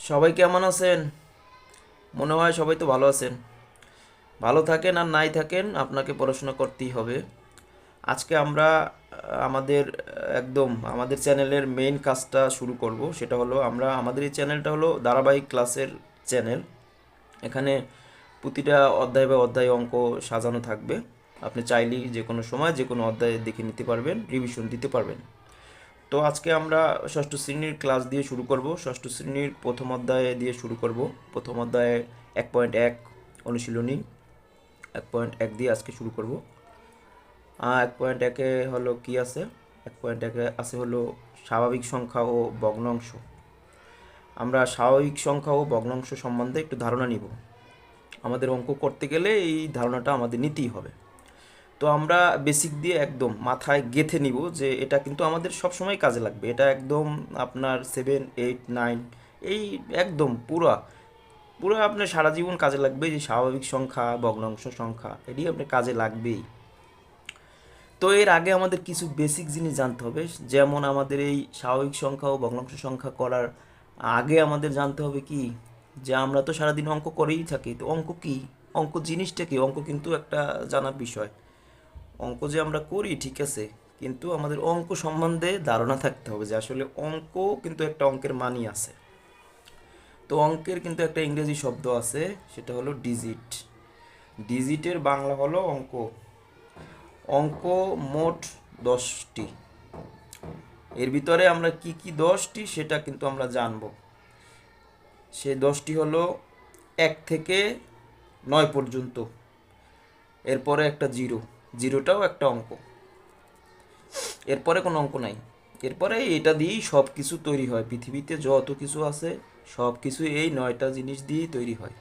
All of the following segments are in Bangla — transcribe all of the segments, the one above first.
সবাই কেমন আছেন? মনে হয় সবাই তো ভালো আছেন। ভালো থাকেন আর নাই থাকেন, আপনাকে পড়াশোনা করতেই হবে। আজকে আমরা আমাদের চ্যানেলের মেইন কাজটা শুরু করব। সেটা হলো আমাদের এই চ্যানেলটা হলো ধারাবাহিক ক্লাসের চ্যানেল। এখানে প্রতিটা অধ্যায় বা অধ্যায় অঙ্ক সাজানো থাকবে। আপনি চাইলেই যে কোনো সময় যে কোনো অধ্যায় দেখে নিতে পারবেন, রিভিশন দিতে পারবেন। তো আজকে আমরা ষষ্ঠ শ্রেণীর ক্লাস দিয়ে শুরু করব। ষষ্ঠ শ্রেণীর প্রথম অধ্যায় দিয়ে শুরু করব। প্রথম অধ্যায়ে 1.1 অনুশীলনী 1.1 দিয়ে আজকে শুরু করব। 1.1-এ হলো কি আছে? 1.1-এ আছে হলো স্বাভাবিক সংখ্যা ও ভগ্নাংশ। আমরা স্বাভাবিক সংখ্যা ও ভগ্নাংশ সম্বন্ধে একটু ধারণা নিব। আমাদের অঙ্ক করতে গেলে এই ধারণাটা আমাদের নিতেই হবে। তো আমরা বেসিক দিয়ে একদম মাথায় গেঁথে নিব যে এটা কিন্তু আমাদের সব সময় কাজে লাগবে। এটা একদম আপনার 7, 8, 9 এই একদম পুরা পুরো আপনার সারা জীবন কাজে লাগবে। যে স্বাভাবিক সংখ্যা ভগ্নাংশ সংখ্যা এটি আপনার কাজে লাগবেই। তো এর আগে আমাদের কিছু বেসিক জিনিস জানতে হবে। যেমন আমাদের এই স্বাভাবিক সংখ্যা ও ভগ্নাংশ সংখ্যা করার আগে আমাদের জানতে হবে কি, যে আমরা তো সারাদিন অঙ্ক করেই থাকি। তো অঙ্ক কি, অঙ্ক জিনিসটা কি? অঙ্ক কিন্তু একটা জানার বিষয়। অঙ্ক যে আমরা করি ঠিক আছে, কিন্তু আমাদের অঙ্ক সম্বন্ধে ধারণা থাকতে হবে যে আসলে অঙ্ক কিন্তু একটা অঙ্কের মানই আছে। তো অঙ্কের কিন্তু একটা ইংরেজি শব্দ আছে, সেটা হলো ডিজিট। ডিজিটের বাংলা হলো অঙ্ক। অঙ্ক মোট 10টি। এর ভিতরে আমরা কি কি 10টি সেটা কিন্তু আমরা জানব। সেই 10টি হলো 1 থেকে 9 পর্যন্ত। এরপরে একটা জিরো, জিরোটাও একটা অঙ্ক। এরপরে কোনো অঙ্ক নাই। এরপরে এটা দিয়েই সব কিছু তৈরি হয়। পৃথিবীতে যত কিছু আছে সব কিছু এই 9টা জিনিস দিয়েই তৈরি হয়।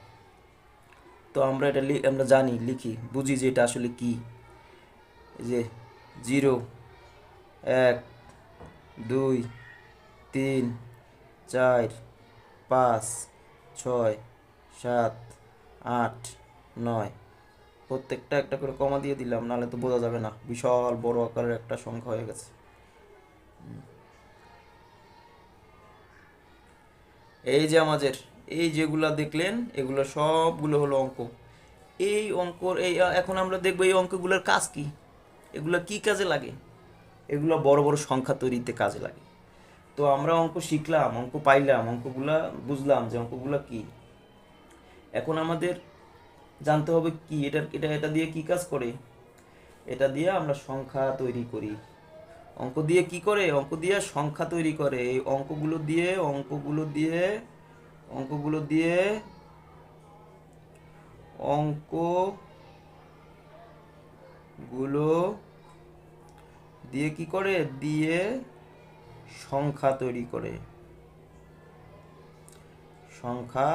তো আমরা এটা আমরা জানি, লিখি, বুঝি যে এটা আসলে কি। এই যে 0, 1, 2, 3, 4, 5, 6, 7, 8, 9। প্রত্যেকটা একটা করে কমা দিয়ে দিলাম, নাহলে তো বোঝা যাবে না, বিশাল বড় আকারের একটা সংখ্যা হয়ে গেছে। এই যে আমাদের এই যেগুলা দেখলেন এগুলো সবগুলো হলো অঙ্ক। এই অঙ্কর এই এখন আমরা দেখবো এই অঙ্কগুলোর কাজ কি, এগুলো কি কাজে লাগে। এগুলো বড় বড় সংখ্যা তৈরিতে কাজে লাগে। তো আমরা অঙ্ক শিখলাম, অঙ্ক পাইলাম, অঙ্কগুলা বুঝলাম যে অঙ্কগুলা কি। এখন আমাদের জানতে হবে কি এটা এটা এটা দিয়ে কি কাজ করে। এটা দিয়ে আমরা সংখ্যা তৈরি করি। অঙ্ক দিয়ে কি করে? অঙ্ক দিয়ে সংখ্যা তৈরি করে। এই অঙ্কগুলো দিয়ে অঙ্কগুলো দিয়ে কি করে? দিয়ে সংখ্যা তৈরি করে। সংখ্যা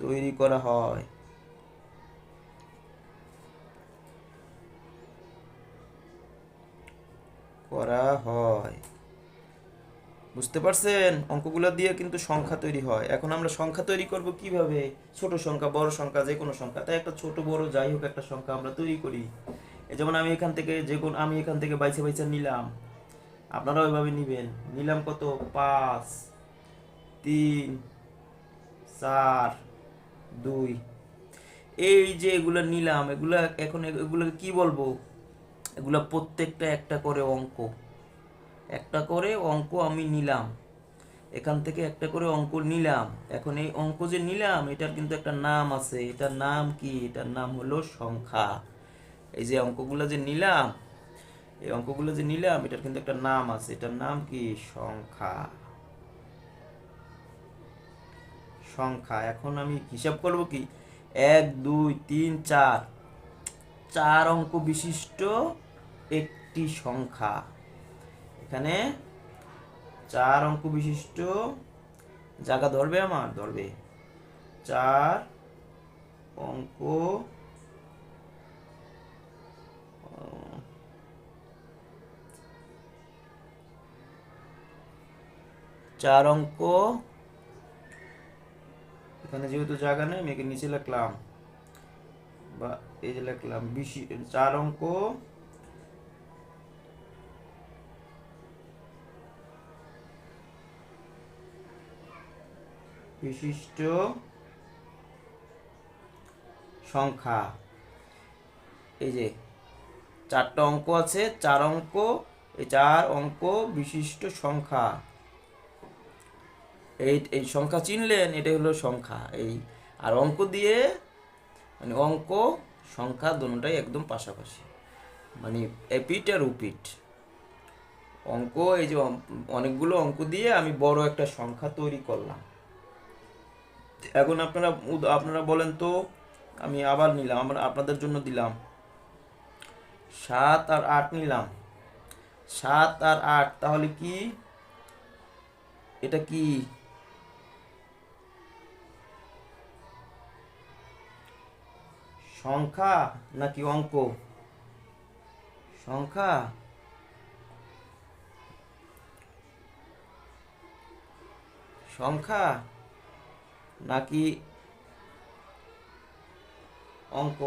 তৈরি করা হয়। করা হয় বুঝতে পারছেন? অঙ্কগুলো দিয়ে কিন্তু সংখ্যা তৈরি হয়। এখন আমরা সংখ্যা তৈরি করব কিভাবে? ছোট সংখ্যা বড় সংখ্যা যে কোনো সংখ্যা, তাই একটা ছোট বড় যাই হোক একটা সংখ্যা আমরা তৈরি করি। এই যেমন আমি এখান থেকে বাইছে বাইছে নিলাম, আপনারা ওইভাবে নিবেন। নিলাম কত? 5, 3, 4, 2। এই যে এগুলো নিলাম, এগুলা এখন এগুলোকে কি বলবো? এগুলা প্রত্যেকটা একটা করে অঙ্ক। একটা করে অঙ্ক আমি নিলাম, এখান থেকে একটা করে অঙ্ক নিলাম। এখন এই অঙ্ক যে নিলাম এটার কিন্তু একটা নাম আছে। এটার নাম কি? এটার নাম হলো সংখ্যা। এই যে অঙ্কগুলো যে নিলাম এটার কিন্তু একটা নাম আছে। এটার নাম কি? সংখ্যা। সংখ্যা। এখন আমি হিসাব করব কি? 1, 2, 3, 4, 4 অঙ্ক বিশিষ্ট একটি সংখ্যা। এখানে 4 অঙ্ক বিশিষ্ট, জায়গা ধরবে? আমার ধরবে। 4 অঙ্ক 4 অঙ্ক, এখানে যেহেতু জায়গা নেই আমি একে নিচে লিখলাম, বা এই যে লিখলাম 4 অঙ্ক বিশিষ্ট সংখ্যা। এই যে 4টা অঙ্ক আছে, 4 অঙ্ক, এই 4 অঙ্ক বিশিষ্ট সংখ্যা। এই সংখ্যা চিনলেন, এটা হলো সংখ্যা। এই আর অঙ্ক দিয়ে মানে অঙ্ক সংখ্যা দুটোটাই একদম পাশাপাশি, মানে এপিট আর উপিট। অঙ্ক এই যে অনেকগুলো অঙ্ক দিয়ে আমি বড় একটা সংখ্যা তৈরি করলাম। এখন আপনারা বলেন তো, আমি আবার নিলাম, আমরা আপনাদের জন্য দিলাম 7 আর 8 নিলাম। 7 আর 8 তাহলে কি এটা কি সংখ্যা নাকি অঙ্ক? সংখ্যা। সংখ্যা নাকি অঙ্ক?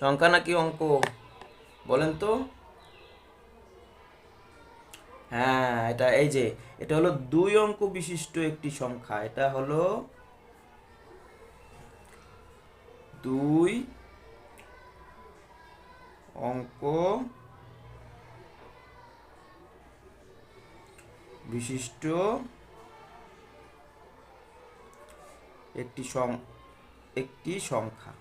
সংখ্যা নাকি অঙ্ক বলেন তো? হ্যাঁ, এই যে এটা হলো 2 অঙ্ক বিশিষ্ট একটি সংখ্যা। এটা হলো 2 অঙ্ক বিশিষ্ট একটি সংখ্যা।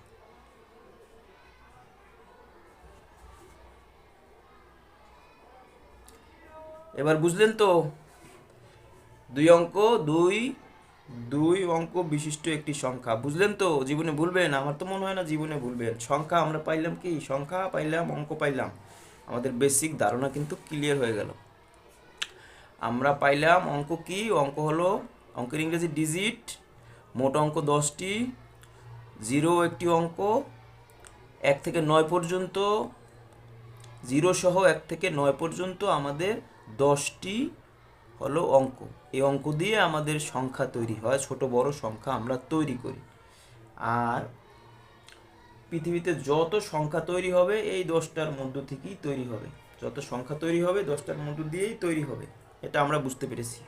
এবার বুঝলেন তো? 2 অঙ্ক বিশিষ্ট একটি সংখ্যা, বুঝলেন তো? জীবনে ভুলবেন? আমার তো মনে হয় না জীবনে ভুলবেন। সংখ্যা আমরা পাইলাম কি? সংখ্যা পাইলাম, অঙ্ক পাইলাম। আমাদের বেসিক ধারণা কিন্তু ক্লিয়ার হয়ে গেল। আমরা পাইলাম অঙ্ক কি? অঙ্ক হলো, অঙ্কের ইংরেজি ডিজিট, মোট অঙ্ক 10টি, 0 একটি অঙ্ক, 1 থেকে 9 পর্যন্ত, 0 সহ 1 থেকে 9 পর্যন্ত আমাদের 10টি হলো অঙ্ক। এই অঙ্ক দিয়ে আমাদের সংখ্যা তৈরি হয়, ছোট বড় সংখ্যা আমরা তৈরি করি। আর পৃথিবীতে যত সংখ্যা তৈরি হবে এই 10টার মধ্য থেকেই তৈরি হবে। যত সংখ্যা তৈরি হবে 10টার মধ্য দিয়েই তৈরি হবে। এটা আমরা বুঝতে পেরেছি।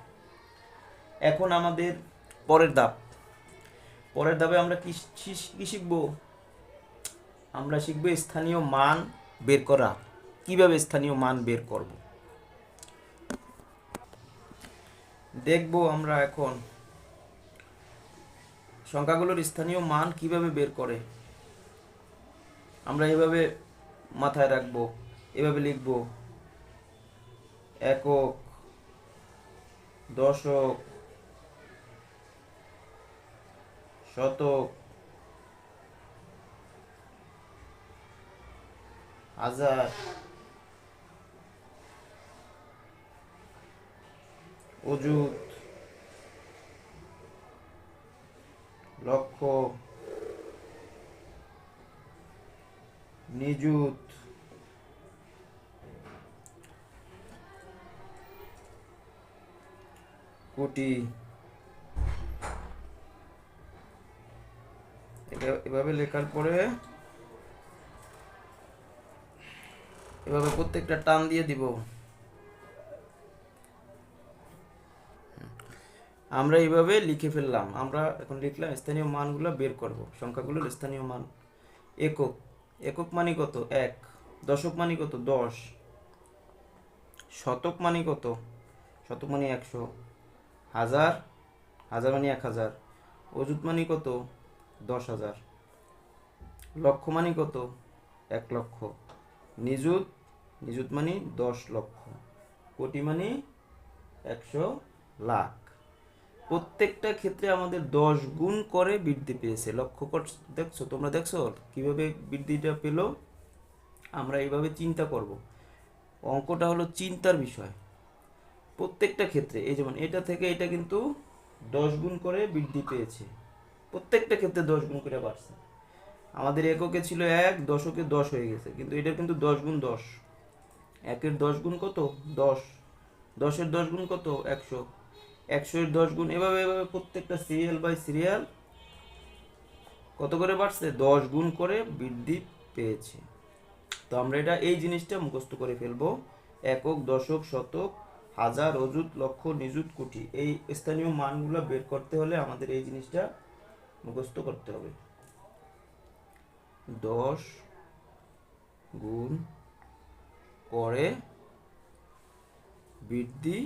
এখন আমাদের পরের ধাপে আমরা কি শিখব? আমরা শিখব স্থানীয় মান বের করা। কিভাবে স্থানীয় মান বের করব দেখব আমরা। এখন সংখ্যাগুলোর স্থানীয় মান কিভাবে বের করে আমরা এভাবে মাথায় রাখবো, এভাবে লিখব: একক, দশক, শতক, হাজার, অযুত, লক্ষ, নিযুত, কোটি। এভাবে লেখার পরে এভাবে প্রত্যেকটা টান দিয়ে দিব। আমরা এইভাবে লিখে ফেললাম। আমরা এখন লিখলাম স্থানীয় মানগুলো বের করব, সংখ্যাগুলোর স্থানীয় মান। একক মানে কত? 1। দশক মানে কত? 10। শতক মানে কত? শতক মানে 100। হাজার মানে 1000। অযুত মানে কত? 10,000। লক্ষ মানে কত? 1 লক্ষ। নিযুত মানে 10 লক্ষ। কোটি মানে 100 লাখ। প্রত্যেকটা ক্ষেত্রে আমাদের 10 গুণ করে বৃদ্ধি পেয়েছে। তোমরা দেখছো কিভাবে বৃদ্ধিটা পেল? আমরা এইভাবে চিন্তা করব। অঙ্কটা হলো চিন্তার বিষয়। প্রত্যেকটা ক্ষেত্রে এই যেমন এটা থেকে এটা কিন্তু 10 গুণ করে বৃদ্ধি পেয়েছে। প্রত্যেকটা ক্ষেত্রে 10 গুণ করে বাড়ছে। আমাদের এককে ছিল 1, দশকে 10 হয়ে গেছে, কিন্তু এটার কিন্তু 10 গুণ 10। 1-এর 10 গুণ কত? 10। 10-এর 10 গুণ কত? 100। 100-এর 10 গুণ। এভাবে প্রত্যেকটা সিরিয়াল বাই সিরিয়াল কত করে বাড়ছে? 10 গুণ করে বৃদ্ধি পেয়েছে। তো আমরা এটা এই জিনিসটা মুখস্থ করে ফেলবো। একক, দশক, শতক, হাজার, অযুত, লক্ষ, নিযুত, কোটি, এই স্থানীয় মানগুলো বের করতে হলে আমাদের এই জিনিসটা মুখস্থ করতে হবে। 10 গুণ করে বৃদ্ধি,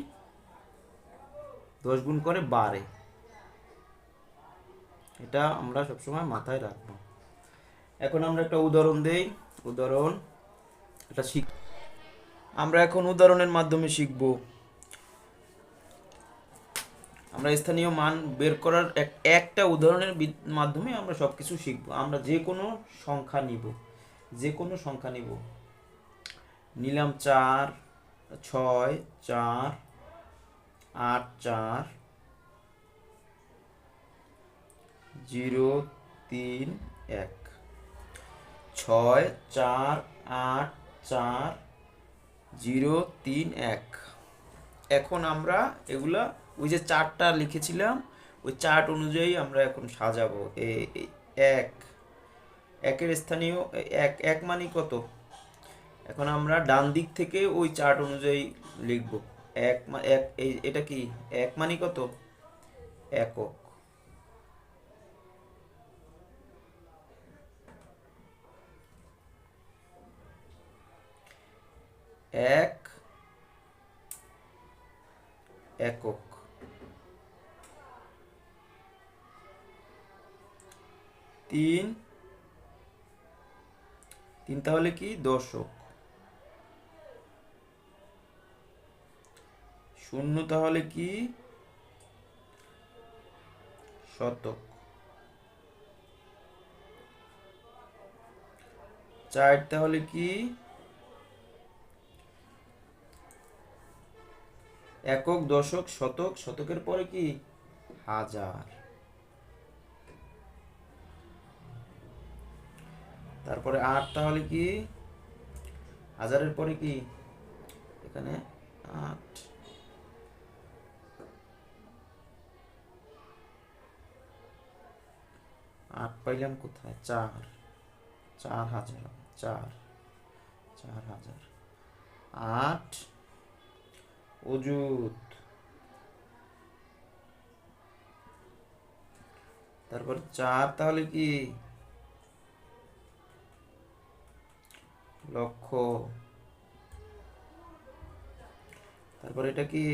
10 গুণ করে বাড়ে, এটা আমরা সবসময় মাথায় রাখবো। এখন আমরা একটা উদাহরণ দেই। উদাহরণ এটা আমরা এখন উদাহরণের মাধ্যমে শিখব। আমরা স্থানীয় মান বের করার একটা উদাহরণের মাধ্যমে আমরা সবকিছু শিখব। আমরা যে কোনো সংখ্যা নিব, নিলাম 4, 6, 4, 8, 4, 0, 3, 1, 6, 4, 8, 4, 0, 3, 1। এখন আমরা এগুলা ওই যে চার্টটা লিখেছিলাম ওই চার্ট অনুযায়ী আমরা এখন সাজাবো। এক একের স্থানীয় এক, এক মানে কত? এখন আমরা ডান দিক থেকে ওই চার্ট অনুযায়ী লিখব। এক এটা কি? এক মানে কত? একক। এক একক। 3 তাহলে কি? দশক। 0 তাহলে কি? শতক। 4 তাহলে কি? একক, দশক, শতক, শতকের পরে কি? হাজার। তারপরে 8 তাহলে কি? হাজারের পরে কি? এখানে 8। 8 পাইলাম কোথায়? 4, 4000, 4000। 8 অযুত। তারপর 4 তাহলে কি? লক্ষ। তারপর এটা কি?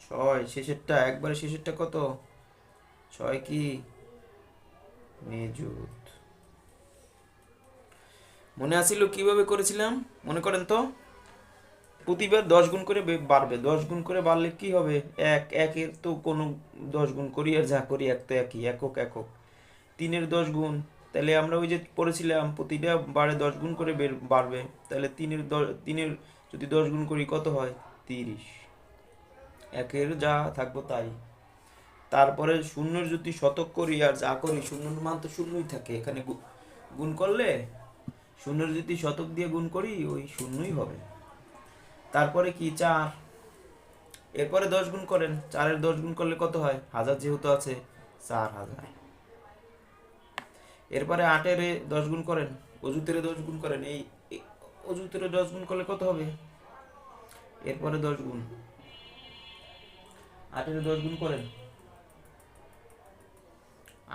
6 শেষেরটা, একবারে শেষেরটা কত? 6 কি? নিযুত। মনে আছিল কিভাবে করেছিলাম? মনে করেন তো। প্রতিবার 10 গুণ করে বাড়বে। 10 গুণ করে বাড়লে কি হবে? একের তো কোনো 10 গুণ করি আর যা করি এক তো একই, একক একক। 3-এর 10 গুণ, তাহলে আমরা ওই যে পড়েছিলাম প্রতিটা বারে 10 গুণ করে বাড়বে। তাহলে 3-এর যদি 10 গুণ করি কত হয়? 30। একের যা থাকবো তাই। তারপরে শূন্যের যদি শতক করি আর যা করি, শূন্যের মান তো শূন্যই থাকে। এখানে গুণ করলে শূন্যের যদি শতক দিয়ে গুণ করি ওই শূন্যই হবে। তারপরে কি? 4। এরপরে 10 গুণ করেন। 4-এর 10 গুণ করলে কত হয়? হাজার যেহেতু আছে, 4000। এরপরে 8-এর 10 গুণ করেন, অযুতের 10 গুণ করেন। এই অযুতের 10 গুণ করলে কত হবে? এরপরে 10 গুণ, 8-এর 10 গুণ করেন,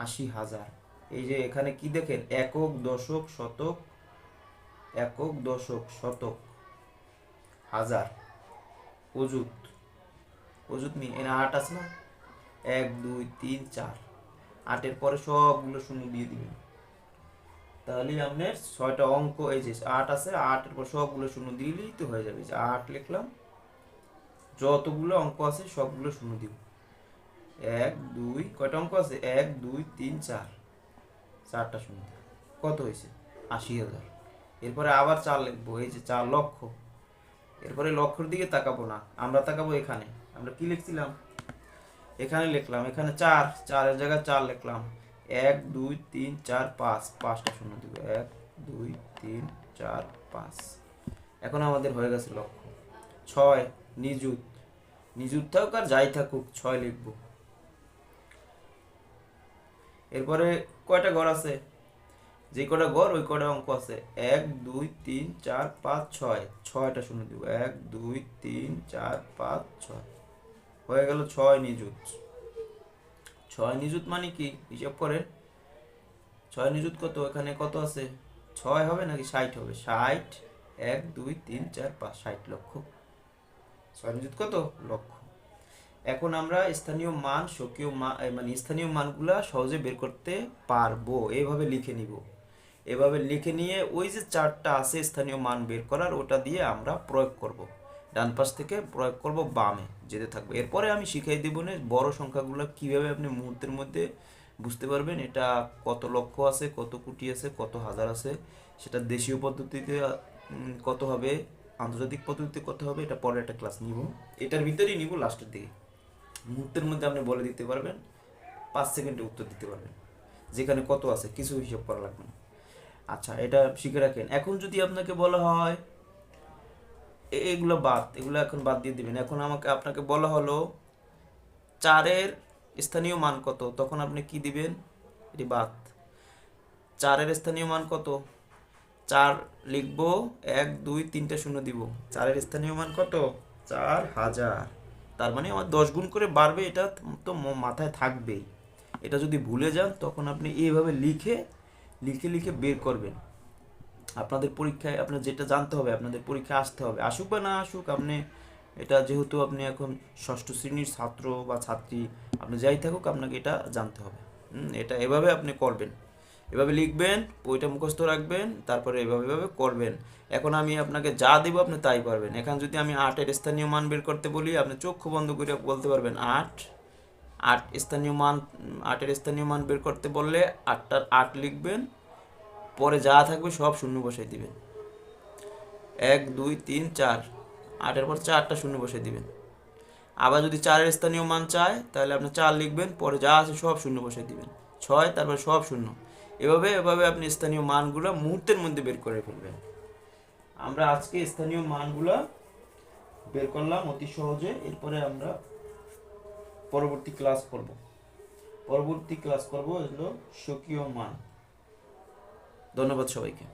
80,000। এই যে এখানে কি দেখেন? একক, দশক, শতক, একক, দশক, শতক, হাজার, অযুত। অযুত নেই, এখানে 8 আছে না? 1, 2, 3, 4। 8-এর পরে সবগুলো শূন্য দিয়ে দিবেন। তাহলে আপনার 6টা অঙ্ক, এই যে 8 আছে, 8-এর পর সবগুলো শূন্য দিলেই তো হয়ে যাবে। যে 8 লিখলাম, যতগুলো অঙ্ক আছে সবগুলো শূন্য দিব। 1, 2, কয়টা অঙ্ক আছে? 1, 2, 3, 4, 4টা শূন্য। কত হয়েছে? 80,000। এরপরে আবার 4 লিখবো, এই যে 4 লক্ষ। এরপরে লক্ষের দিকে তাকাবো না, আমরা তাকাবো এখানে। আমরা কি লিখছিলাম? এখানে লিখলাম, এখানে 4, 4-এর জায়গায় 4 লিখলাম। 1, 2, 3, 4, 5, 5টা শূন্য দিব। 1, 2, 3, 4, 5। এখন আমাদের হয়ে গেছে লক্ষ। 6 নিযুত। নিযুত থাকুক আর যাই থাকুক, 6 লিখবো। এরপরে কয়টা ঘর আছে? যে কটা ঘর ওই কটা অঙ্ক আছে। 1 2 3 4 5 6, ছয়টা শূন্য দিব। 1 2 3 4 5 6 হয়ে গেল 6 নিযুত। 6 নিযুত মানে কি হিসাব করে? 6 নিযুত কত? এখানে কত আছে? 6 হবে নাকি 60 হবে? 60, 1 2 3 4 5, 60 লক্ষ। 6 নিযুত কত? লক্ষ। এখন আমরা স্থানীয় মান, স্বকীয় মান, মানে স্থানীয় মানগুলা সহজে বের করতে পারবো। এইভাবে লিখে নিব। এভাবে লিখে নিয়ে ওই যে চারটা আছে স্থানীয় মান বের করার, ওটা দিয়ে আমরা প্রয়োগ করব। ডান পাশ থেকে প্রয়োগ করব বামে যেতে থাকবে। এরপরে আমি শিখিয়ে দিব না বড় সংখ্যাগুলো কিভাবে আপনি মুহূর্তের মধ্যে বুঝতে পারবেন এটা কত লক্ষ আছে, কত কোটি আছে, কত হাজার আছে। সেটা দেশীয় পদ্ধতিতে কত হবে, আন্তর্জাতিক পদ্ধতিতে কত হবে, এটা পরে একটা ক্লাস নিব। এটার ভিতরেই নিব লাস্টের দিকে। মুহূর্তের মধ্যে আপনি বলে দিতে পারবেন, 5 সেকেন্ডে উত্তর দিতে পারবেন যেখানে কত আছে, কিছু হিসাব করা লাগবে না। আচ্ছা, এটা শিখে রাখেন। এখন যদি আপনাকে বলা হয় এগুলো বাদ, এগুলো এখন বাদ দিয়ে দিবেন। এখন আপনাকে বলা হলো 4-এর স্থানীয় মান কত, তখন আপনি কি দিবেন? এটি বাদ। 4-এর স্থানীয় মান কত? 4 লিখবো, 1 2 3টা শূন্য দিব। 4-এর স্থানীয় মান কত? 4000। তার মানে আমার 10 গুণ করে বাড়বে, এটা তো মাথায় থাকবেই। এটা যদি ভুলে যান তখন আপনি এইভাবে লিখে লিখে লিখে বের করবেন। আপনাদের পরীক্ষায় আপনার যেটা জানতে হবে, আপনাদের পরীক্ষায় আসতে হবে, আসুক বা না আসুক, আপনি এটা যেহেতু আপনি এখন ষষ্ঠ শ্রেণীর ছাত্র বা ছাত্রী, আপনি যাই থাকুক আপনাকে এটা জানতে হবে। এটা এভাবে আপনি করবেন, এভাবে লিখবেন, বইটা মুখস্থ রাখবেন, তারপরে এভাবে এভাবে করবেন। এখন আমি আপনাকে যা দেব আপনি তাই পারবেন। এখন যদি আমি 8-এর স্থানীয় মান বের করতে বলি, আপনি চক্ষু বন্ধ করে বলতে পারবেন 8। 8 স্থানীয় মান, 8-এর স্থানীয় মান বের করতে বললে 8টার 8 লিখবেন, পরে যা থাকবে সব শূন্য বসাই দিবেন। 1 2 3 4, 8-এর পর 4টা শূন্য বসাই দিবেন। আবার যদি 4-এর স্থানীয় মান চায় তাহলে আপনি 4 লিখবেন, পরে যা আছে সব শূন্য বসাই দিবেন। 6, তারপর সব শূন্য। এভাবে এভাবে আপনি স্থানীয় মানগুলো মুহূর্তের মধ্যে বের করে ফেলবেন। আমরা আজকে স্থানীয় মানগুলো বের করলাম অতি সহজে। এরপরে আমরা পরবর্তী ক্লাস করব। পরবর্তী ক্লাস করব হলো স্বকীয় মান। ধন্যবাদ সবাইকে।